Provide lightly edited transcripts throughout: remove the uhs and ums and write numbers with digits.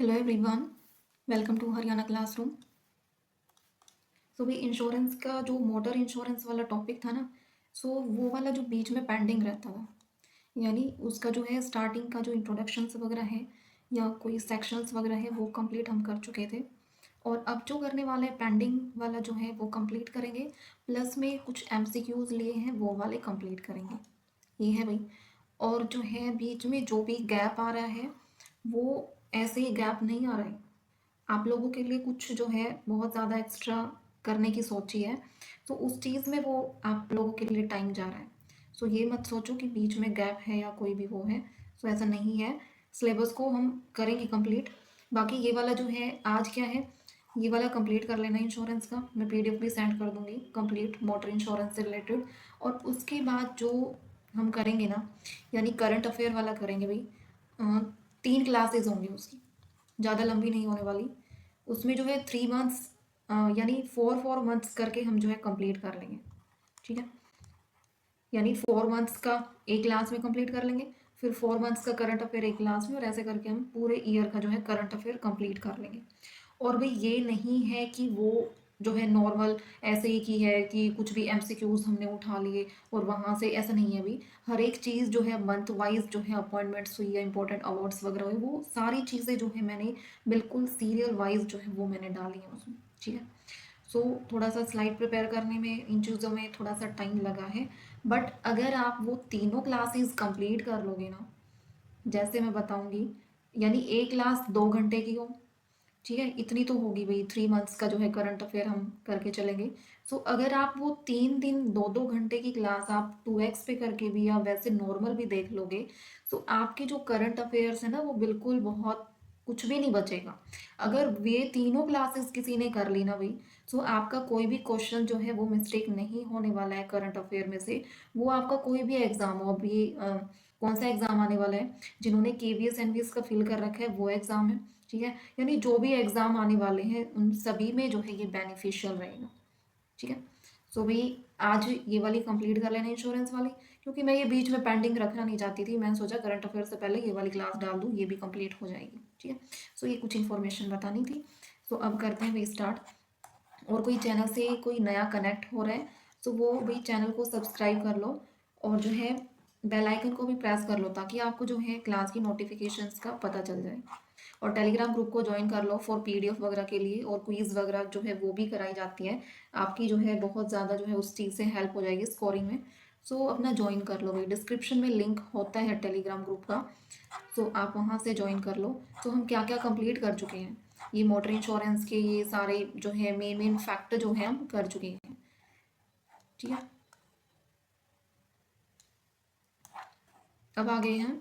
Hello everyone, welcome to Haryana classroom. भाई insurance का जो मोटर इंश्योरेंस वाला टॉपिक था ना, वो वाला जो बीच में पेंडिंग रहता था, यानी उसका जो है स्टार्टिंग का जो इंट्रोडक्शंस वगैरह है या कोई सेक्शंस वगैरह है वो कंप्लीट हम कर चुके थे। और अब जो करने वाला है पेंडिंग वाला जो है वो कंप्लीट करेंगे, प्लस में कुछ एमसीक्यूज लिए हैं वो वाले कंप्लीट करेंगे। ये है भाई। और जो है बीच में जो भी गैप आ रहा है वो ऐसे ही गैप नहीं आ रहा है, आप लोगों के लिए कुछ जो है बहुत ज़्यादा एक्स्ट्रा करने की सोची है, तो उस चीज़ में वो आप लोगों के लिए टाइम जा रहा है। ये मत सोचो कि बीच में गैप है या कोई भी वो है। ऐसा नहीं है, सिलेबस को हम करेंगे कंप्लीट। बाकी ये वाला जो है आज क्या है, ये वाला कंप्लीट कर लेना इंश्योरेंस का। मैं पीडीएफ भी सेंड कर दूंगी कंप्लीट मोटर इंश्योरेंस से रिलेटेड। और उसके बाद जो हम करेंगे ना, यानी करंट अफेयर वाला करेंगे भाई। 3 क्लासेज होंगी उसकी, ज़्यादा लंबी नहीं होने वाली। उसमें जो है 3 मंथ्स यानी 4 4 मंथ्स करके हम जो है कंप्लीट कर लेंगे। ठीक है, यानी 4 मंथ्स का एक क्लास में कंप्लीट कर लेंगे, फिर 4 मंथ्स का करंट अफेयर एक क्लास में, और ऐसे करके हम पूरे ईयर का जो है करंट अफेयर कंप्लीट कर लेंगे। और भाई ये नहीं है कि वो जो है नॉर्मल ऐसे ही की है कि कुछ भी एमसीक्यूज हमने उठा लिए और वहाँ से, ऐसा नहीं है भाई। हर एक चीज़ जो है मंथ वाइज जो है अपॉइंटमेंट्स हुई या इंपॉर्टेंट अवार्ड्स वगैरह हुए, वो सारी चीज़ें जो है मैंने बिल्कुल सीरियल वाइज जो है वो मैंने डाली है उसमें। ठीक है, थोड़ा सा स्लाइड प्रिपेयर करने में इन चीज़ों में थोड़ा सा टाइम लगा है। बट अगर आप वो तीनों क्लासेस कंप्लीट कर लोगे ना, जैसे मैं बताऊंगी, यानी एक क्लास 2 घंटे की हो, ठीक है, इतनी तो होगी भाई। 3 मंथ्स का जो है करंट अफेयर हम करके चलेंगे। अगर आप वो 3 दिन 2 2 घंटे की क्लास आप 2x पे करके भी या वैसे नॉर्मल भी देख लोगे, आपके जो करंट अफेयर्स है ना वो बिल्कुल बहुत कुछ भी नहीं बचेगा। अगर ये तीनों क्लासेस किसी ने कर ली ना भाई, आपका कोई भी क्वेश्चन जो है वो मिस्टेक नहीं होने वाला है करंट अफेयर में से। वो आपका कोई भी एग्जाम हो, अभी कौन सा एग्जाम आने वाला है, जिन्होंने केवीएस एनवीएस का फिल कर रखा है वो एग्जाम है। ठीक है, यानी जो भी एग्जाम आने वाले हैं उन सभी में जो है ये बेनिफिशियल रहेगा। ठीक है, भाई आज ये वाली कंप्लीट कर लेना इंश्योरेंस वाली, क्योंकि मैं ये बीच में पेंडिंग रखना नहीं चाहती थी। मैंने सोचा करंट अफेयर से पहले ये वाली क्लास डाल दूँ, ये भी कंप्लीट हो जाएगी। ठीक है, ये कुछ इन्फॉर्मेशन बतानी थी। अब करते हैं भाई स्टार्ट। और कोई चैनल से कोई नया कनेक्ट हो रहा है वो भाई चैनल को सब्सक्राइब कर लो, और जो है बेल आइकन को भी प्रेस कर लो, ताकि आपको जो है क्लास की नोटिफिकेशंस का पता चल जाए। और टेलीग्राम ग्रुप को ज्वाइन कर लो फॉर पीडीएफ वगैरह के लिए, और क्विज वगैरह जो है वो भी कराई जाती है। आपकी जो है बहुत ज़्यादा जो है उस चीज़ से हेल्प हो जाएगी स्कोरिंग में। अपना ज्वाइन कर लो भाई, डिस्क्रिप्शन में लिंक होता है टेलीग्राम ग्रुप का। आप वहाँ से ज्वाइन कर लो। हम क्या क्या कंप्लीट कर चुके हैं, ये मोटर इंश्योरेंस के ये सारे जो है मेन फैक्ट जो है हम कर चुके हैं। ठीक है, अब आ गए हैं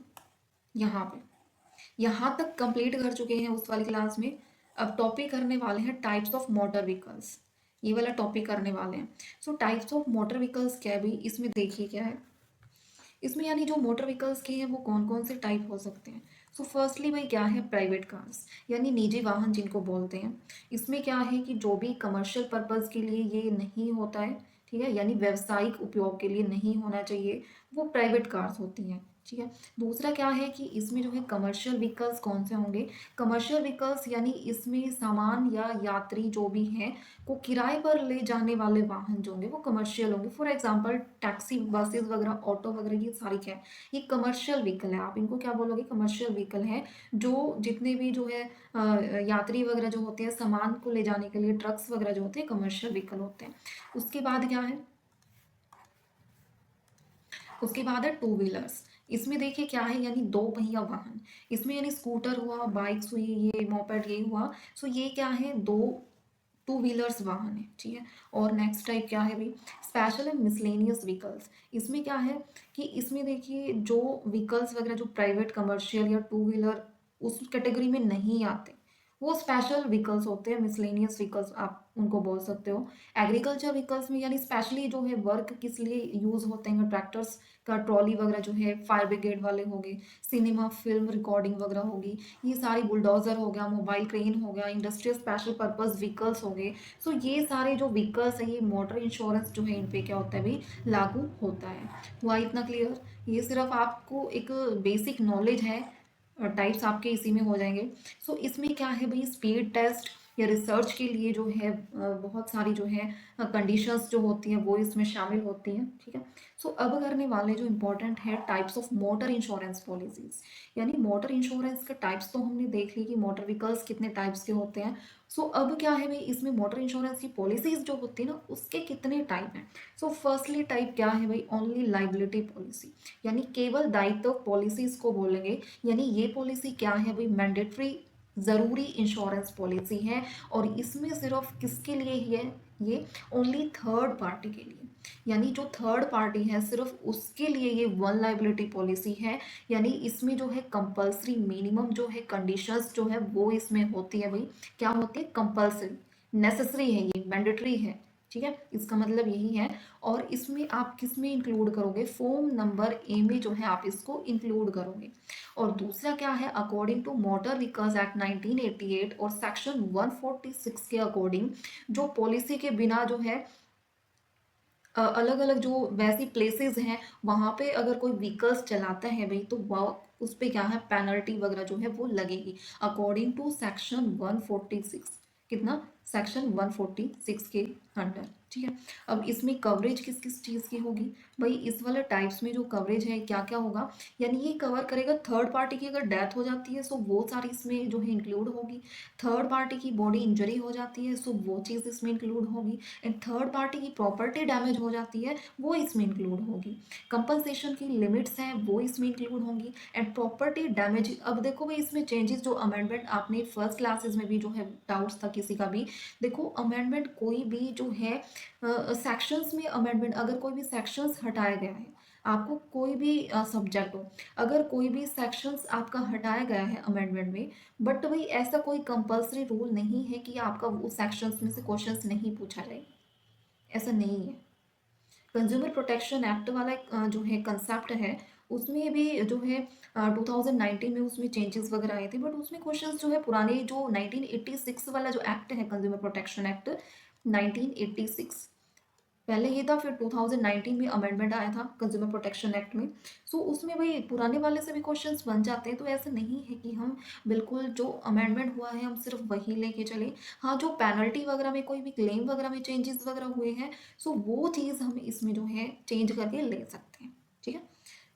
यहाँ पे, यहाँ तक कंप्लीट कर चुके हैं उस वाली क्लास में। अब टॉपिक करने वाले हैं टाइप्स ऑफ मोटर व्हीकल्स, ये वाला टॉपिक करने वाले हैं। टाइप्स ऑफ मोटर व्हीकल्स क्या है भाई, इसमें देखिए क्या है। इसमें यानी जो मोटर व्हीकल्स के हैं वो कौन कौन से टाइप हो सकते हैं। फर्स्टली भाई क्या है, प्राइवेट कार्स, यानी निजी वाहन जिनको बोलते हैं। इसमें क्या है कि जो भी कमर्शियल पर्पज़ के लिए ये नहीं होता है, ठीक है, यानी व्यावसायिक उपयोग के लिए नहीं होना चाहिए, वो प्राइवेट कार्स होती हैं। ठीक है, दूसरा क्या है कि इसमें जो है कमर्शियल व्हीकल्स कौन से होंगे। कमर्शियल व्हीकल्स यानी इसमें सामान या यात्री जो भी हैं को किराए पर ले जाने वाले वाहन जो होंगे वो कमर्शियल होंगे। फॉर एग्जांपल टैक्सी, बसेस वगैरह, ऑटो वगैरह, ये सारी क्या है, ये कमर्शियल व्हीकल है। आप इनको क्या बोलोगे, कमर्शियल व्हीकल है। जो जितने भी जो है यात्री वगैरह जो होते हैं, सामान को ले जाने के लिए ट्रक्स वगैरह जो होते हैं कमर्शियल व्हीकल होते हैं। उसके बाद क्या है, उसके बाद है टू व्हीलर्स। इसमें देखिए क्या है, यानी दो पहिया वाहन। इसमें यानी स्कूटर हुआ, बाइक्स हुई, ये मोपेड ये हुआ। ये क्या है, दो टू व्हीलर्स वाहन है। ठीक है, और नेक्स्ट टाइप क्या है भाई, स्पेशल एंड मिसलेनियस व्हीकल्स। इसमें क्या है कि इसमें देखिए जो व्हीकल्स वगैरह जो प्राइवेट, कमर्शियल या टू व्हीलर उस कैटेगरी में नहीं आते, वो स्पेशल व्हीकल्स होते हैं, मिसलेनियस व्हीकल्स आप उनको बोल सकते हो। एग्रीकल्चर व्हीकल्स में यानी स्पेशली जो है वर्क किस लिए यूज़ होते हैं, ट्रैक्टर्स का ट्रॉली वगैरह जो है, फायर ब्रिगेड वाले हो गए, सिनेमा फिल्म रिकॉर्डिंग वगैरह होगी, ये सारी, बुलडोजर हो गया, मोबाइल क्रेन हो गया, इंडस्ट्रियल स्पेशल पर्पस व्हीकल्स हो गए। ये सारे जो व्हीकल्स है, ये मोटर इंश्योरेंस जो है इन पे क्या होता है भाई, लागू होता है। हुआ इतना क्लियर, ये सिर्फ आपको एक बेसिक नॉलेज है टाइप्स आपके इसी में हो जाएंगे। सो इसमें क्या है भाई, स्पीड टेस्ट या रिसर्च के लिए जो है बहुत सारी जो है कंडीशंस जो होती हैं वो इसमें शामिल होती हैं, ठीक है। सो अब करने वाले जो इम्पोर्टेंट है types of motor insurance policies, यानी मोटर इंश्योरेंस के टाइप्स तो हमने देख ली कि मोटर व्हीकल्स कितने टाइप्स के होते हैं। सो अब क्या है भाई, इसमें मोटर इंश्योरेंस की पॉलिसीज जो होती है ना उसके कितने टाइप हैं। सो फर्स्टली टाइप क्या है भाई, ओनली लाइबिलिटी पॉलिसी, यानी केवल दायित्व पॉलिसीज को बोलेंगे। यानी ये पॉलिसी क्या है भाई, मैंडेटरी ज़रूरी इंश्योरेंस पॉलिसी है, और इसमें सिर्फ किसके लिए ही है ये, ओनली थर्ड पार्टी के लिए, यानी जो थर्ड पार्टी है सिर्फ उसके लिए ये वन लाइबिलिटी पॉलिसी है। यानी इसमें जो है कंपल्सरी मिनिमम जो है कंडीशंस जो है वो इसमें होती है भाई, क्या होती है, कंपल्सरी, नेसेसरी है, ये मैंडेटरी है, ठीक है, इसका मतलब यही है। और इसमें आप किस में इंक्लूड करोगे, फॉर्म नंबर ए में जो है आप इसको इंक्लूड करोगे। और दूसरा क्या है, according to motor vehicles act 1988 और सेक्शन 146 के अकॉर्डिंग, जो पॉलिसी के बिना जो है अलग अलग जो वैसी प्लेसेस हैं वहाँ पे अगर कोई व्हीकल्स चलाता है भाई, तो वह उस पे क्या है, पेनल्टी वगैरह जो है वो लगेगी अकॉर्डिंग टू सेक्शन 146, कितना, सेक्शन 146 के अंडर, ठीक है। अब इसमें कवरेज किस किस चीज़ की होगी भाई, इस वाले टाइप्स में जो कवरेज है क्या क्या होगा, यानी ये कवर करेगा थर्ड पार्टी की अगर डेथ हो जाती है सो वो सारी इसमें जो है इंक्लूड होगी, थर्ड पार्टी की बॉडी इंजरी हो जाती है सो वो चीज़ इसमें इंक्लूड होगी, एंड थर्ड पार्टी की प्रॉपर्टी डैमेज हो जाती है वो इसमें इंक्लूड होगी, कंपनसेशन की लिमिट्स हैं वो इसमें इंक्लूड होंगी, एंड प्रॉपर्टी डैमेज। अब देखो भाई इसमें चेंजेस जो अमेंडमेंट आपने फर्स्ट क्लासेस में भी जो है डाउट्स था किसी का भी, देखो अमेंडमेंट कोई भी जो है सेक्शंस में अमेंडमेंट, अगर कोई भी सेक्शंस हटाया गया है, आपको कोई भी सब्जेक्ट हो, अगर कोई भी सेक्शंस आपका हटाया गया है अमेंडमेंट में, बट भाई ऐसा कोई कंपल्सरी रूल नहीं है कि आपका उस सेक्शंस में से क्वेश्चंस नहीं पूछा जाए, ऐसा नहीं है। कंज्यूमर प्रोटेक्शन एक्ट वाला जो है कंसेप्ट है, उसमें भी जो है 2019 में उसमें चेंजेस वगैरह आए थे, बट उसमें क्वेश्चंस जो है पुराने जो 1986 वाला जो एक्ट है, कंज्यूमर प्रोटेक्शन एक्ट 1986, पहले ये था, फिर 2019 में अमेंडमेंट आया था कंज्यूमर प्रोटेक्शन एक्ट में। सो उसमें भाई पुराने वाले से भी क्वेश्चंस बन जाते हैं, तो ऐसा नहीं है कि हम बिल्कुल जो अमेंडमेंट हुआ है हम सिर्फ वही लेके चले। हाँ, जो पेनल्टी वगैरह में कोई भी क्लेम वगैरह में चेंजेस वगैरह हुए हैं, सो वो चीज़ हम इसमें जो है चेंज करके ले सकते हैं, ठीक है।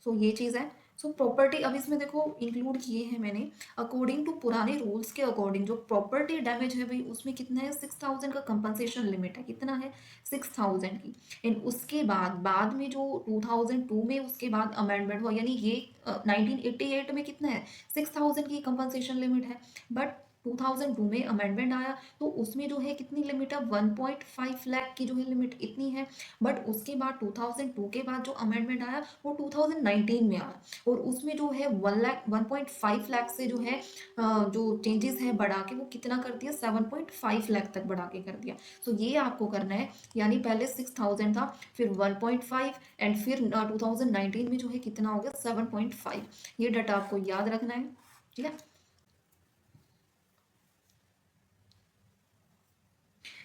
सो ये चीज़ है। सो प्रॉपर्टी अब इसमें देखो इंक्लूड किए हैं मैंने, अकॉर्डिंग टू पुराने रूल्स के अकॉर्डिंग जो प्रॉपर्टी डैमेज है भाई उसमें कितना है, 6000 का कंपनसेशन लिमिट है, कितना है, 6000 की। एंड उसके बाद में जो 2002 में उसके बाद अमेंडमेंट हुआ, यानी ये 1988 में कितना है, 6000 की कंपनसेशन लिमिट है, बट 2002 में अमेंडमेंट आया तो उसमें जो है कितनी लिमिट है, 1.5 लाख की जो है लिमिट इतनी है। बट उसके बाद 2002 के बाद जो अमेंडमेंट आया वो 2019 में आया, और उसमें जो है 1.5 लाख से जो है जो चेंजेस है बढ़ा के वो कितना कर दिया, 7.5 लाख तक बढ़ा के कर दिया। तो ये आपको करना है, यानी पहले 6000 था, फिर 1.5, एंड फिर 2019 में जो है कितना हो गया, 7.5। ये डाटा आपको याद रखना है, ठीक है।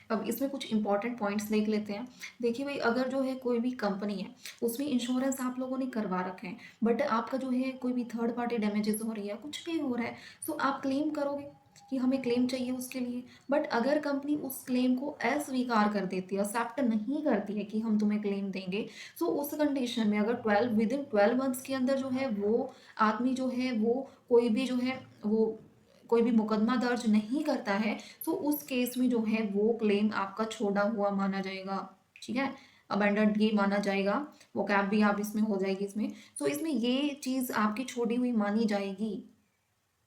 अब इसमें कुछ इंपॉर्टेंट पॉइंट्स देख लेते हैं। देखिए भाई, अगर जो है कोई भी कंपनी है उसमें इंश्योरेंस आप लोगों ने करवा रखे हैं, बट आपका जो है कोई भी थर्ड पार्टी डैमेजेस हो रही है, कुछ भी हो रहा है, तो आप क्लेम करोगे कि हमें क्लेम चाहिए उसके लिए। बट अगर कंपनी उस क्लेम को अस्वीकार कर देती है, एक्सेप्ट नहीं करती है कि हम तुम्हें क्लेम देंगे, तो उस कंडीशन में अगर 12 विद इन 12 मंथ्स के अंदर जो है वो आदमी जो है वो कोई भी जो है वो कोई भी मुकदमा दर्ज नहीं करता है, तो उस केस में जो है वो क्लेम आपका छोड़ा हुआ माना जाएगा, ठीक है, अबेंडन्ड ये माना जाएगा, वो कैप भी आप इसमें हो जाएगी इसमें। तो इसमें ये चीज़ आपकी छोड़ी हुई मानी जाएगी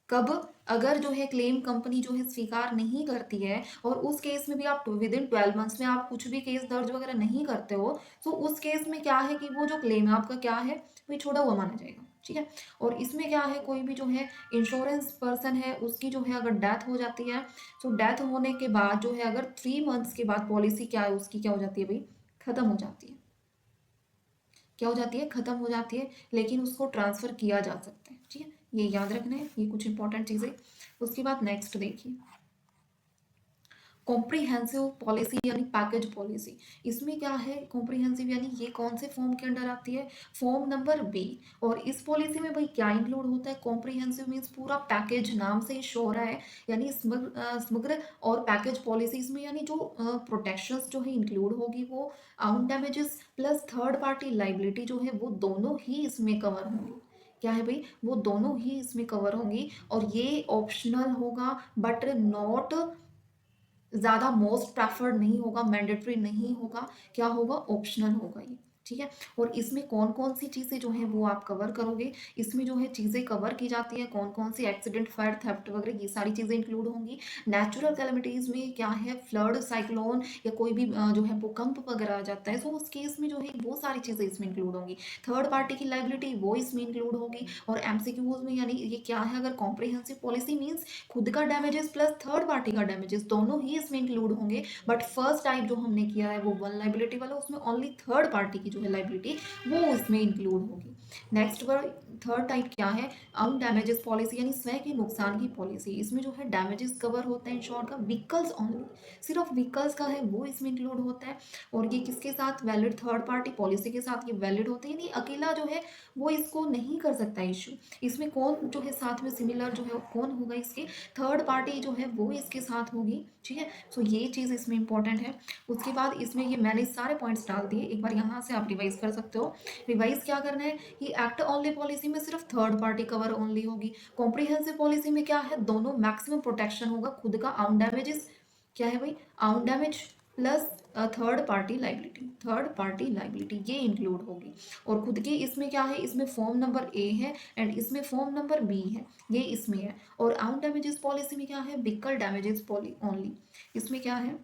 कब, अगर जो है क्लेम कंपनी जो है स्वीकार नहीं करती है, और उस केस में भी आप विद इन 12 मंथ्स में आप कुछ भी केस दर्ज वगैरह नहीं करते हो, तो उस केस में क्या है कि वो जो क्लेम है आपका क्या है, वो छोड़ा हुआ माना जाएगा, ठीक है। और इसमें क्या है, कोई भी जो है इंश्योरेंस पर्सन है उसकी जो है अगर डेथ हो जाती है, तो डेथ होने के बाद जो है अगर 3 मंथ्स के बाद पॉलिसी क्या है उसकी क्या हो जाती है भाई, खत्म हो जाती है, क्या हो जाती है, खत्म हो जाती है, लेकिन उसको ट्रांसफर किया जा सकता है, ठीक है। ये याद रखना है, ये कुछ इंपॉर्टेंट चीज़ें। उसके बाद नेक्स्ट देखिए, कॉम्प्रिहेंसिव पॉलिसी यानी पैकेज पॉलिसी। इसमें क्या है, कॉम्प्रिहेंसिव यानी ये कौन से फॉर्म के अंडर आती है, फॉर्म नंबर बी। और इस पॉलिसी में भाई क्या इंक्लूड होता है, कॉम्प्रिहेंसिव मीन्स पूरा पैकेज, नाम से ही शो रहा है, यानी समग्र और पैकेज पॉलिसी। इसमें यानी जो प्रोटेक्शंस जो है इंक्लूड होगी वो out damages plus third party liability जो है वो दोनों ही इसमें कवर होंगी। क्या है भाई, वो दोनों ही इसमें कवर होंगी। और ये ऑप्शनल होगा बट नॉट ज़्यादा मोस्ट प्रेफर्ड नहीं होगा, मैंडेटरी नहीं होगा, क्या होगा, ऑप्शनल होगा ये। ठीक है। और इसमें कौन कौन सी चीज़ें जो है वो आप कवर करोगे, इसमें जो है चीज़ें कवर की जाती है, कौन कौन सी एक्सीडेंट, फायर, थेफ्ट वगैरह ये सारी चीज़ें इंक्लूड होंगी। नेचुरल कैलेमिटीज़ में क्या है, फ्लड, साइक्लोन या कोई भी जो है भूकंप वगैरह आ जाता है, तो उस केस में जो है वो सारी चीज़ें इसमें इंक्लूड होंगी। थर्ड पार्टी की लाइबिलिटी वो इसमें इंक्लूड होगी। और एमसीक्यूज में यानी ये क्या है, अगर कॉम्प्रिहेंसिव पॉलिसी मीन्स खुद का डैमेजेस प्लस थर्ड पार्टी का डैमेजेस दोनों ही इसमें इंक्लूड होंगे। बट फर्स्ट टाइप जो हमने किया है वो वन लाइबिलिटी वाला, उसमें ओनली थर्ड पार्टी की जो है लाइबिलिटी वो इसमें इंक्लूड होगी। नेक्स्ट पर थर्ड टाइप क्या है, अन डैमेजेस पॉलिसी यानी स्वयं के नुकसान की पॉलिसी। इसमें जो है डैमेजेस कवर होता है इंश्योर का व्हीकल्स ओनली, सिर्फ व्हीकल्स का है वो इसमें इंक्लूड होता है। और ये किसके साथ, वैलिड थर्ड पार्टी पॉलिसी के साथ ये वैलिड होते हैं, यानी अकेला जो है वो इसको नहीं कर सकता इशू। इसमें कौन जो है साथ में सिमिलर जो है कौन होगा, इसके थर्ड पार्टी जो है वो इसके साथ होगी। ठीक है। सो ये चीज़ इसमें इंपॉर्टेंट है। उसके बाद इसमें ये मैंने सारे पॉइंट्स डाल दिए, एक बार यहाँ से आप रिवाइज कर सकते हो। रिवाइज क्या करना है कि एक्ट ओनली पॉलिसी में सिर्फ थर्ड पार्टी कवर ओनली होगी। कॉम्प्रिहेंसिव पॉलिसी में क्या है, दोनों मैक्सिमम प्रोटेक्शन होगा, खुद का आउट डैमेजेस क्या है भाई, out damage plus third party liability, third party liability ये इंक्लूड होगी। और खुद की इसमें क्या है, इसमें फॉर्म नंबर ए है एंड इसमें फॉर्म नंबर बी है, ये इसमें है। और आउट डैमेजेस पॉलिसी में क्या है, व्हीकल डैमेजेस पॉली ओनली। इसमें क्या है,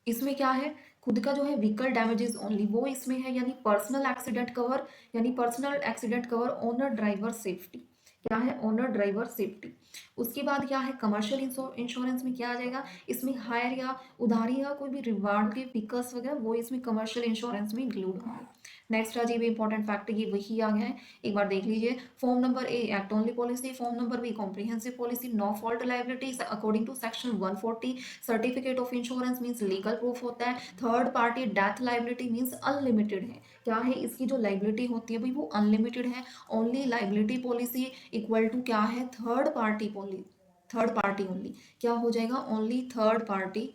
इसमें क्या है, खुद का जो है व्हीकल डैमेजेस ओनली वो इसमें है, यानी पर्सनल एक्सीडेंट कवर, यानी personal accident cover owner driver safety, क्या है, ओनर ड्राइवर सेफ्टी। उसके बाद क्या है, कमर्शियल इंश्योरेंस में क्या आ जाएगा, इसमें हायर या उधारी या कोई भी रिवार्ड के पिकर्स वगैरह वो इसमें कमर्शियल इंश्योरेंस में इंक्लूड होंगे। नेक्स्ट आ जाइए इंपॉर्टेंट फैक्ट, ये वही आ गया है, एक बार देख लीजिए। Form number A act only policy, form number B comprehensive policy, no fault liability according to section 140, certificate of insurance means legal proof होता है, third party death liability means unlimited है, क्या है, इसकी जो लाइबिलिटी होती है भाई वो अनलिमिटेड है। Only liability policy equal to क्या है, third party policy, third party only, क्या हो जाएगा, ओनली थर्ड पार्टी।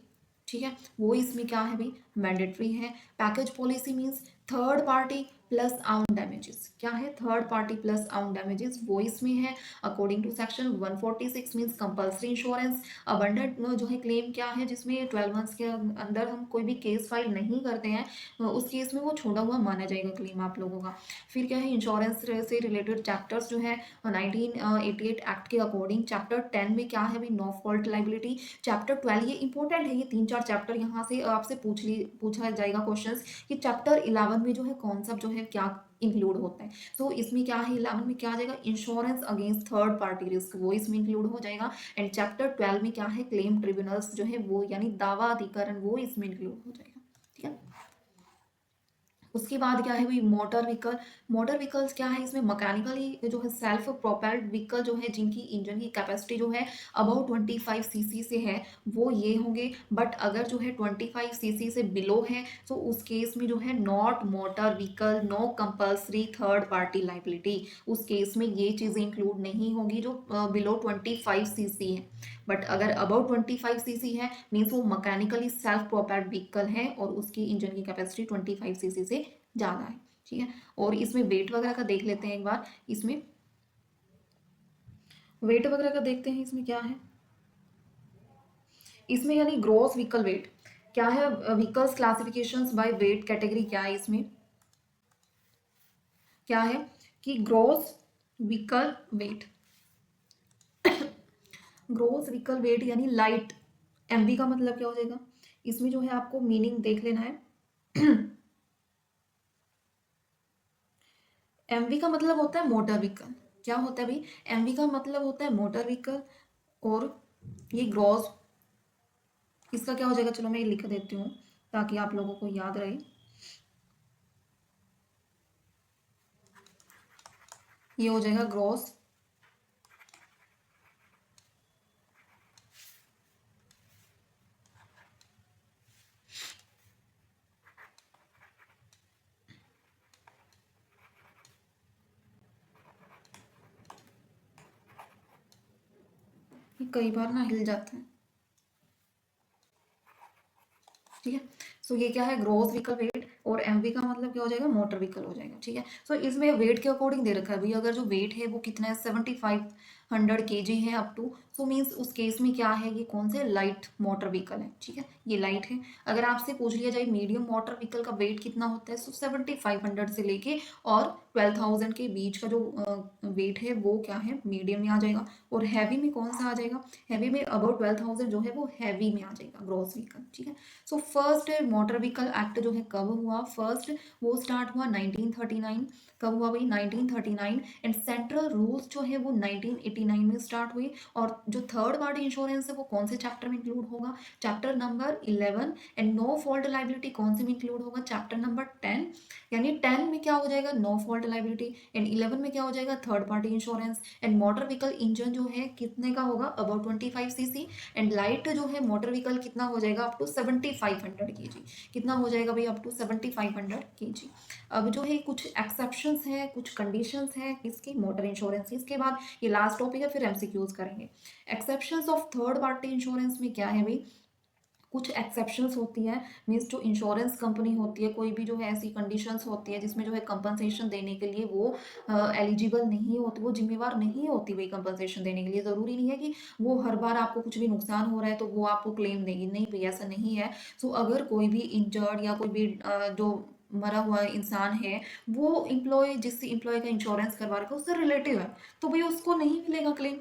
ठीक है, वो इसमें क्या है भाई, मैंडेटरी है। Package policy means third party plus out damages, क्या है, third party plus out damages वो इसमें है according to section 146 means compulsory insurance. Abundant जो है क्लेम क्या है, जिसमें 12 मंथ्स के अंदर हम कोई भी केस फाइल नहीं करते हैं, उस केस में वो छोड़ा हुआ माना जाएगा क्लेम आप लोगों का। फिर क्या है, इंश्योरेंस से रिलेटेड चैप्टर्स जो है 1988 एक्ट के अकॉर्डिंग, चैप्टर 10 में क्या है भाई, नो फॉल्ट लाइबिलिटी। चैप्टर 12 ये इंपॉर्टेंट है, ये 3-4 चैप्टर यहाँ से आपसे पूछा जाएगा क्वेश्चन कि चैप्टर 11 में जो है कॉन्सेप्ट जो है क्या इंक्लूड होता है। सो इसमें क्या है, 11 में क्या आ जाएगा, insurance against third party risk वो इसमें इंक्लूड हो जाएगा। एंड चैप्टर 12 में क्या है, क्लेम ट्रिब्यूनल्स जो है वो यानी दावा अधिकरण वो इसमें इंक्लूड हो जाएगा। ठीक है। उसके बाद क्या है भाई, मोटर व्हीकल। मोटर व्हीकल्स क्या है, इसमें मैकेनिकली जो है सेल्फ प्रोपेल्ड व्हीकल जो है जिनकी इंजन की कैपेसिटी जो है अबाउट 25 cc से है वो ये होंगे। बट अगर जो है 25 cc से बिलो है तो उस केस में जो है not motor vehicle, no compulsory third party liability, उस केस में ये चीज़ें इंक्लूड नहीं होगी जो बिलो 25 cc है। बट अगर अबाउट 25 cc है मीन्स वो मैकेनिकली सेल्फ प्रोपेल्ड व्हीकल है और उसकी इंजन की कैपेसिटी 25 cc से ज़्यादा है। ठीक है। और इसमें वेट वगैरह का देख लेते हैं एक बार, इसमें वेट वगैरह का देखते हैं, इसमें क्या है, इसमें यानी ग्रॉस व्हीकल वेट क्या है, vehicles classifications by weight category क्या है, इसमें क्या है कि gross vehicle wait, gross vehicle wait यानी लाइट, एमवी का मतलब क्या हो जाएगा, इसमें जो है आपको मीनिंग देख लेना है। एमवी का मतलब होता है मोटर व्हीकल, क्या होता है भाई, एमवी का मतलब होता है मोटर व्हीकल। और ये ग्रॉस, इसका क्या हो जाएगा, चलो मैं ये लिख देती हूँ ताकि आप लोगों को याद रहे। ये हो जाएगा ग्रॉस कई बार ना हिल जाता है। ठीक है। सो ये क्या है, ग्रॉस व्हीकल वेट, और एमवी का मतलब क्या हो जाएगा, मोटर व्हीकल हो जाएगा। ठीक है। सो इसमें वेट के अकॉर्डिंग दे रखा है भाई, अगर जो वेट है वो कितना है 7500 kg है अप टू, सो मीन्स उस केस में क्या है, ये कौन से लाइट मोटर व्हीकल है। ठीक है, ये लाइट है। अगर आपसे पूछ लिया जाए मीडियम मोटर व्हीकल का वेट कितना होता है, सो 7500 से लेके और 12,000 के बीच का जो वेट है वो क्या है, मीडियम में आ जाएगा। और हैवी में कौन सा आ जाएगा, हैवी में अबाउट 12,000 जो है वो हैवी में आ जाएगा, ग्रॉस व्हीकल। ठीक है। So first motor vehicle act जो है कब हुआ, फर्स्ट वो स्टार्ट हुआ 1939। कब हुआ भाई, 1939। एंड सेंट्रल रूल्स जो है वो 1989 में स्टार्ट हुए। और जो थर्ड पार्टी इंश्योरेंस है वो कौन से चैप्टर में इंक्लूड होगा, chapter number 11। And no fault liability कौन से में इंक्लूड होगा, चैप्टर नंबर 10। यानी 10 में क्या हो जाएगा, नो फॉल्ट लाइबिलिटी। एंड 11 में क्या हो जाएगा, third party insurance. And motor vehicle engine जो है कितने का होगा, अबाउट 25 cc। एंड लाइट जो है मोटर व्हीकल कितना हो जाएगा, अप टू 7500 kg। कितना हो जाएगा भाई, अप टू 7500 kg। अब जो है कुछ एक्सेप्शंस हैं, कुछ कंडीशंस हैं इसकी मोटर इंश्योरेंस। इसके बाद ये लास्ट टॉपिक है, फिर एमसीक्यूज करेंगे। Exceptions of third party insurance में क्या है भाई, कुछ एक्सेप्शंस होती है, मीन्स जो इंश्योरेंस कंपनी होती है, कोई भी जो है ऐसी कंडीशंस होती है जिसमें जो है कंपनसेशन देने के लिए वो एलिजिबल नहीं होती, वो जिम्मेवार नहीं होती भाई कंपनसेशन देने के लिए। ज़रूरी नहीं है कि वो हर बार आपको कुछ भी नुकसान हो रहा है तो वो आपको क्लेम देगी, नहीं भाई ऐसा नहीं है। सो अगर कोई भी इंजर्ड या कोई भी जो मरा हुआ इंसान है, वो इम्प्लॉय जिस इम्प्लॉय का इंश्योरेंस करवा रखा है उससे रिलेटिव है, तो भाई उसको नहीं मिलेगा क्लेम,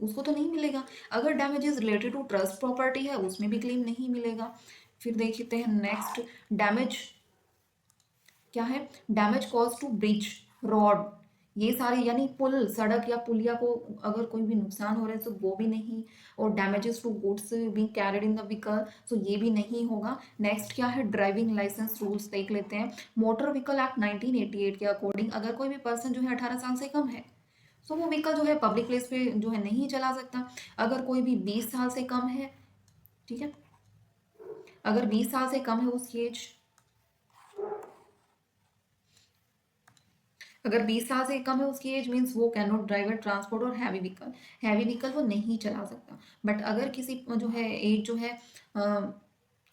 उसको तो नहीं मिलेगा। अगर damages related to trust property है उसमें भी क्लेम नहीं मिलेगा। फिर देखते हैं नेक्स्ट, डैमेज क्या है, damage cause to bridge, road, ये सारे यानी पुल, सड़क या पुलिया को अगर कोई भी नुकसान हो रहा है तो वो भी नहीं। और damages to goods being carried in the vehicle, so ये भी नहीं होगा। नेक्स्ट क्या है, ड्राइविंग लाइसेंस रूल्स देख लेते हैं। मोटर व्हीकल एक्ट 1988 के अकॉर्डिंग अगर कोई भी पर्सन जो है 18 साल से कम है, सो वो व्हीकल जो है पब्लिक प्लेस पे जो है नहीं चला सकता। अगर कोई भी 20 साल से कम है, ठीक है, अगर 20 साल से कम है उसकी एज, अगर 20 साल से कम है उसकी एज, मीन्स वो can not drive a transport और हैवी व्हीकल, हैवी व्हीकल वो नहीं चला सकता। बट अगर किसी जो है एज जो है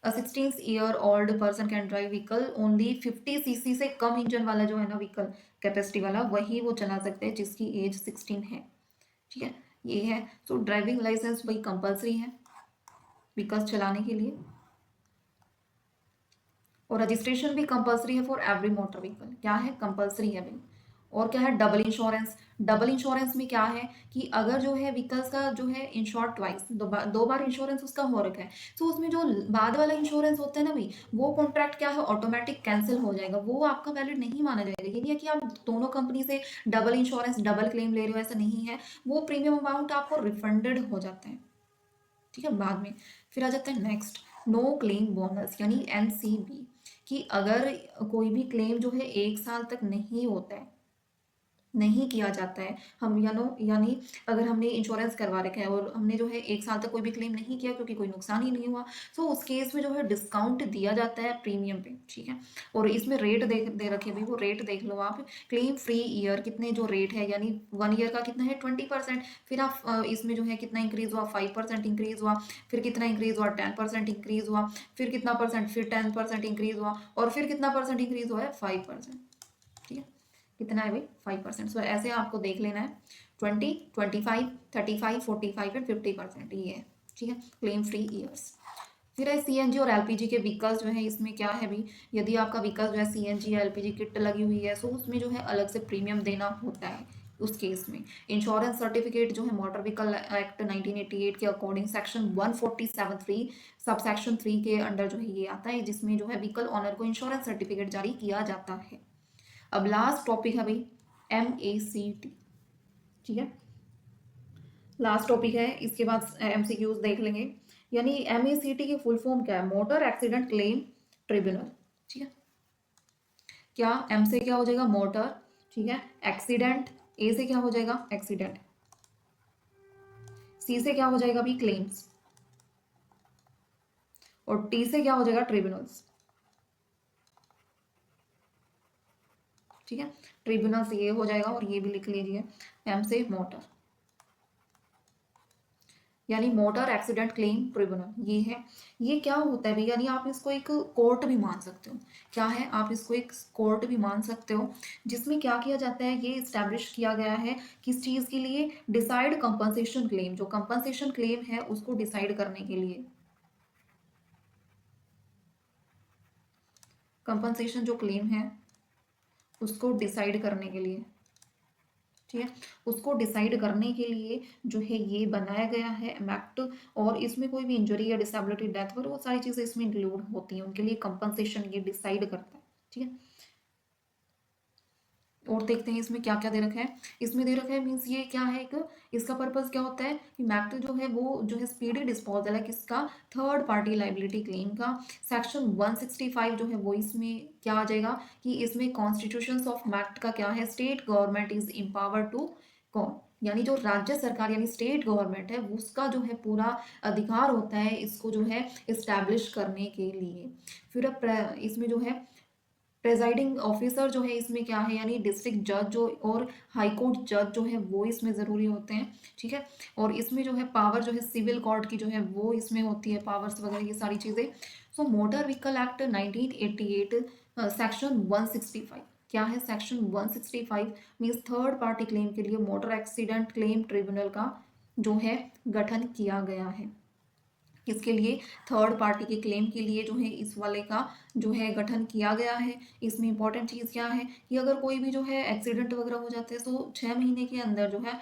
16 year old person can drive vehicle only 50 cc से कम इंजन वाला जो है ना व्हीकल, कैपेसिटी वाला, वही वो चला सकते हैं जिसकी एज 16 है। ठीक है, ये है। तो ड्राइविंग लाइसेंस भाई कंपलसरी है व्हीकल्स चलाने के लिए, और रजिस्ट्रेशन भी कंपलसरी है फॉर एवरी मोटर व्हीकल, क्या है, कंपलसरी है भाई। और क्या है, डबल इंश्योरेंस। डबल इंश्योरेंस में क्या है कि अगर जो है व्हीकल्स का जो है इंश्योर ट्वाइस, दो बार इंश्योरेंस उसका हो रखा है, तो उसमें जो बाद वाला इंश्योरेंस होता है ना भाई, वो कॉन्ट्रैक्ट क्या है, ऑटोमेटिक कैंसिल हो जाएगा, वो आपका वैलिड नहीं माना जाएगा। ये नहीं है कि आप दोनों कंपनी से डबल इंश्योरेंस डबल क्लेम ले रहे हो, ऐसा नहीं है। वो प्रीमियम अमाउंट आपको रिफंडेड हो जाता है। ठीक है, बाद में। फिर आ जाता है नेक्स्ट, नो क्लेम बोनस यानी एनसीबी, कि अगर कोई भी क्लेम जो है 1 साल तक नहीं होता है, नहीं किया जाता है, हम यानी अगर हमने इंश्योरेंस करवा रखा है और हमने जो है 1 साल तक कोई भी क्लेम नहीं किया क्योंकि कोई नुकसान ही नहीं हुआ, तो उस केस में जो है डिस्काउंट दिया जाता है प्रीमियम पे। ठीक है। और इसमें रेट दे रखे भाई, वो रेट देख लो आप, क्लेम फ्री ईयर कितने जो रेट है, यानी 1 ईयर का कितना है 20%। फिर आप इसमें जो है कितना इंक्रीज हुआ, 5% इंक्रीज हुआ। फिर कितना इंक्रीज हुआ, 10% इंक्रीज हुआ। फिर कितना परसेंट, फिर 10% इंक्रीज हुआ। और फिर कितना परसेंट इंक्रीज हुआ है, 5%। ठीक है, कितना है भाई, 5%। सो ऐसे आपको देख लेना है, 20, 25, 35, 45 एंड 50% ये है। ठीक है, क्लेम फ्री ईयर्स। फिर है सीएनजी और एलपीजी के व्हीकल्स जो है, इसमें क्या है भाई, यदि आपका व्हीकल जो है सीएनजी या एलपीजी किट लगी हुई है, सो उसमें जो है अलग से प्रीमियम देना होता है। उस केस में इंश्योरेंस सर्टिफिकेट जो है मोटर व्हीकल एक्ट 1988 के अकॉर्डिंग सेक्शन 147(3) सब सेक्शन 3 के अंडर जो है ये आता है, जिसमें जो है व्हीकल ऑनर को इंश्योरेंस सर्टिफिकेट जारी किया जाता है। अब लास्ट टॉपिक है भाई MACT। ठीक है, लास्ट टॉपिक है, इसके बाद MCQs देख लेंगे। यानी MACT की फुल फॉर्म क्या है, मोटर एक्सीडेंट क्लेम ट्रिब्यूनल। ठीक है, क्या M से क्या हो जाएगा, मोटर। ठीक है, एक्सीडेंट, A से क्या हो जाएगा, एक्सीडेंट। C से क्या हो जाएगा भी, क्लेम्स। और T से क्या हो जाएगा, ट्रिब्यूनल्स। ठीक है, ट्रिब्यूनल्स ये हो जाएगा, और ये भी लिख लीजिए, M से मोटर। यानी मोटर एक्सीडेंट क्लेम ट्रिब्यूनल ये है। ये क्या होता है भैया, यानी आप इसको एक कोर्ट भी मान सकते हो। क्या है, आप इसको एक कोर्ट भी मान सकते हो, जिसमें क्या किया जाता है, ये इस्टेब्लिश किया गया है किस चीज़ के लिए, डिसाइड कंपनसेशन क्लेम, जो कंपनसेशन क्लेम है उसको डिसाइड करने के लिए, कंपनसेशन जो क्लेम है उसको डिसाइड करने के लिए, ठीक है, उसको डिसाइड करने के लिए जो है ये बनाया गया है एक्ट। और इसमें कोई भी इंजरी या डिसेबिलिटी, डेथ और वो सारी चीज़ें इसमें इंक्लूड होती हैं, उनके लिए कंपनसेशन ये डिसाइड करता है, ठीक है। और देखते हैं इसमें क्या क्या दे रखा है। इसमें दे रखा है मीन्स ये क्या है, एक इसका पर्पस क्या होता है कि मैक्ट जो है वो जो है स्पीडी डिस्पोजल है किसका, थर्ड पार्टी लाइबिलिटी क्लेम का। सेक्शन 165 जो है वो इसमें क्या आ जाएगा कि इसमें कॉन्स्टिट्यूशन ऑफ मैक्ट का क्या है, state government is empower to कौन, यानी जो राज्य सरकार यानी स्टेट गवर्नमेंट है उसका जो है पूरा अधिकार होता है इसको जो है इस्टेब्लिश करने के लिए। फिर अब इसमें जो है प्रेजाइडिंग ऑफिसर जो है इसमें क्या है, यानी डिस्ट्रिक्ट जज जो और हाई कोर्ट जज जो है वो इसमें ज़रूरी होते हैं, ठीक है। और इसमें जो है पावर जो है सिविल कोर्ट की जो है वो इसमें होती है, पावर्स वगैरह ये सारी चीज़ें। सो मोटर व्हीकल एक्ट 1988 सेक्शन 165 क्या है, section 165 means third party claim के लिए मोटर एक्सीडेंट क्लेम ट्रिब्यूनल का जो है गठन किया गया है। किसके लिए, थर्ड पार्टी के क्लेम के लिए जो है इस वाले का जो है गठन किया गया है। इसमें इंपॉर्टेंट चीज़ क्या है कि अगर कोई भी जो है एक्सीडेंट वगैरह हो जाता है तो 6 महीने के अंदर जो है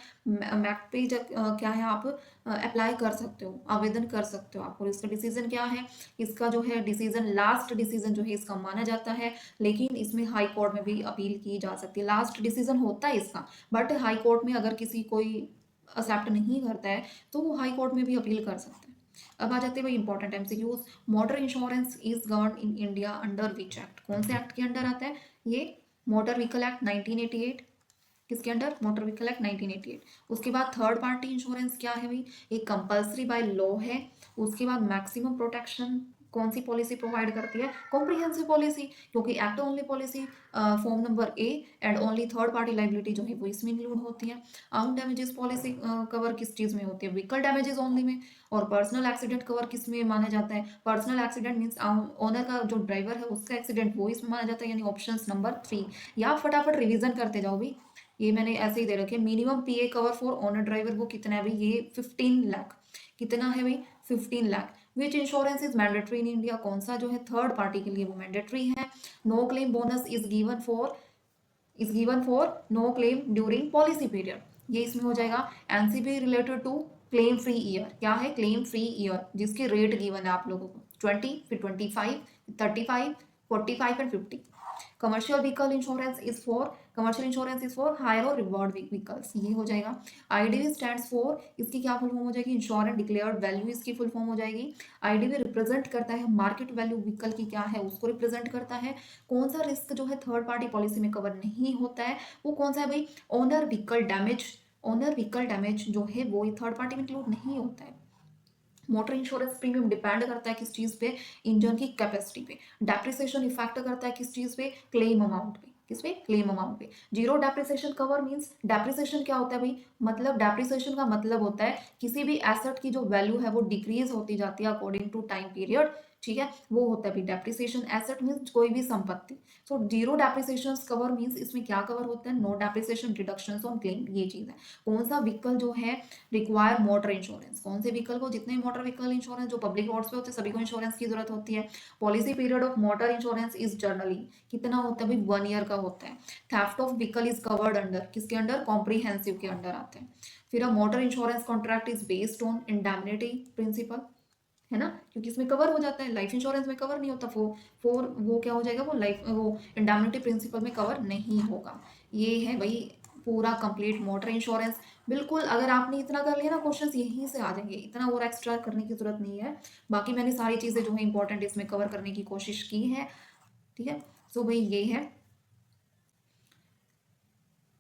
मैक पे क्या है आप अप्लाई कर सकते हो, आवेदन कर सकते हो आप। और इसका डिसीजन क्या है, इसका जो है डिसीजन लास्ट डिसीजन जो है इसका माना जाता है, लेकिन इसमें हाई कोर्ट में भी अपील की जा सकती है। लास्ट डिसीजन होता है इसका, बट हाई कोर्ट में अगर किसी कोई एक्सेप्ट नहीं करता है तो वो हाई कोर्ट में भी अपील कर सकता है। अब आ जाते हैं भाई important MCQs. Motor insurance is govern in India under which act, कौन से एक्ट के अंडर आता है ये, मोटर व्हीकल एक्ट 1988। किसके अंडर, मोटर व्हीकल एक्ट 1988। उसके बाद थर्ड पार्टी इंश्योरेंस क्या है भाई, एक कंपल्सरी बाय लॉ है। उसके बाद मैक्सिमम प्रोटेक्शन कौन सी पॉलिसी प्रोवाइड करती है, कॉम्प्रिहेंसिव पॉलिसी, क्योंकि act only policy form number A and only third party liability जो है वो इसमें इंक्लूड होती है। आर्म डैमेजेस पॉलिसी कवर किस चीज़ में होती है, व्हीकल डैमेजेस ओनली में। और पर्सनल एक्सीडेंट कवर किस में माना जाता है, पर्सनल एक्सीडेंट मीन्स ओनर का जो ड्राइवर है उसका एक्सीडेंट वो इसमें माना जाता है, यानी ऑप्शन नंबर 3। या आप फटाफट रिवीजन करते जाओ भी, ये मैंने ऐसे ही दे रखे। Minimum PA cover for owner driver वो कितना है भाई, ये 15 लाख, कितना है भाई 15 lakh. Which insurance is mandatory in India, कौन सा जो है थर्ड पार्टी के लिए वो मैंडेटरी है। No claim bonus is given for no claim during policy period, ये इसमें हो जाएगा। NCB related to claim free year, क्या है क्लेम फ्री ईयर, जिसके रेट गिवन है आप लोगों को 20, फिर 25, 35, 45 and 50। Commercial vehicle insurance is for, commercial insurance is for hire और रिवॉर्ड व्हीकल्स, ये हो जाएगा। आईडीवी स्टैंड्स फॉर, इसकी क्या फुल फॉर्म हो जाएगी, इंश्योरेंस डिक्लेयर्ड वैल्यू इसकी फुल फॉर्म हो जाएगी। आईडीवी रिप्रेजेंट करता है मार्केट वैल्यू व्हीकल की क्या है उसको रिप्रेजेंट करता है। कौन सा रिस्क जो है थर्ड पार्टी पॉलिसी में कवर नहीं होता है वो कौन सा है भाई, owner vehicle damage. Owner vehicle damage जो है वो थर्ड पार्टी में इंक्लूड नहीं होता है। मोटर इंश्योरेंस प्रीमियम डिपेंड करता है किस चीज़ पे, इंजन की कैपेसिटी पे। डेप्रिसिएशन इफेक्ट करता है किस चीज़ पे, क्लेम अमाउंट पे, किस पे, क्लेम अमाउंट पे। Zero depreciation cover means, depreciation क्या होता है भाई, मतलब डेप्रिसिएशन का मतलब होता है किसी भी एसेट की जो वैल्यू है वो डिक्रीज होती जाती है अकॉर्डिंग टू टाइम पीरियड, ठीक है, वो होता है भाई डेप्रिसिएशन। एसेट मीन्स कोई भी संपत्ति। So zero depreciation cover means इसमें क्या कवर होता है, no depreciation deduction on claim, ये चीज़ है। कौन सा व्हीकल जो है रिक्वायर मोटर इंश्योरेंस, कौन से व्हीकल को, जितने मोटर व्हीकल इंश्योरेंस जो पब्लिक रोड्स पे होते हैं सभी को इंश्योरेंस की जरूरत होती है। Policy period of motor insurance is generally कितना होता है भाई, 1 ईयर का होता है। Theft of vehicle is covered under, किसके अंडर, कॉम्प्रिहेंसिव के अंडर आते हैं। फिर motor insurance contract is based on indemnity principle, है ना, क्योंकि इसमें कवर हो जाता है। लाइफ इंश्योरेंस में कवर नहीं होता, फोर वो क्या हो जाएगा, वो लाइफ वो इंडैमनिटी प्रिंसिपल में कवर नहीं होगा। ये है भाई पूरा कंप्लीट मोटर इंश्योरेंस। बिल्कुल अगर आपने इतना कर लिया ना, क्वेश्चंस यहीं से आ जाएंगे, इतना और एक्स्ट्रा करने की जरूरत नहीं है। बाकी मैंने सारी चीज़ें जो है इंपॉर्टेंट इसमें कवर करने की कोशिश की है, ठीक है। सो भाई ये है।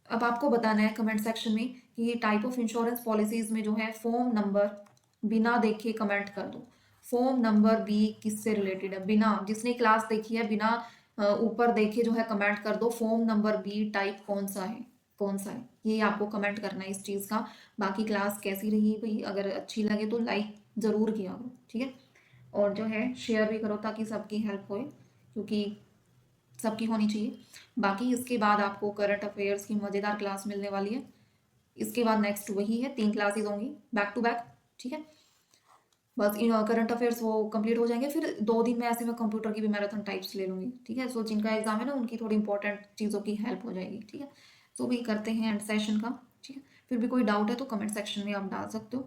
अब आपको बताना है कमेंट सेक्शन में कि ये टाइप ऑफ इंश्योरेंस पॉलिसीज में जो है फॉर्म नंबर बिना देखे कमेंट कर दो। फॉर्म नंबर बी किससे रिलेटेड है, बिना, जिसने क्लास देखी है बिना ऊपर देखे जो है कमेंट कर दो, फॉर्म नंबर बी टाइप कौन सा है, कौन सा है, ये आपको कमेंट करना है इस चीज़ का। बाकी क्लास कैसी रही भाई, अगर अच्छी लगे तो लाइक ज़रूर किया करो, ठीक है। और जो है शेयर भी करो ताकि सबकी हेल्प होए, क्योंकि सबकी होनी चाहिए। बाकी इसके बाद आपको करंट अफेयर्स की मज़ेदार क्लास मिलने वाली है। इसके बाद नेक्स्ट वही है, 3 क्लासेस होंगी बैक टू बैक, ठीक है। बस करंट अफेयर्स वो कंप्लीट हो जाएंगे, फिर 2 दिन में ऐसे मैं कंप्यूटर की भी मैराथन टाइप्स ले लूँगी, ठीक है। सो जिनका एग्जाम है ना उनकी थोड़ी इंपॉर्टेंट चीज़ों की हेल्प हो जाएगी, ठीक है। सो भी करते हैं एंड सेशन का, ठीक है। फिर भी कोई डाउट है तो कमेंट सेक्शन में आप डाल सकते हो।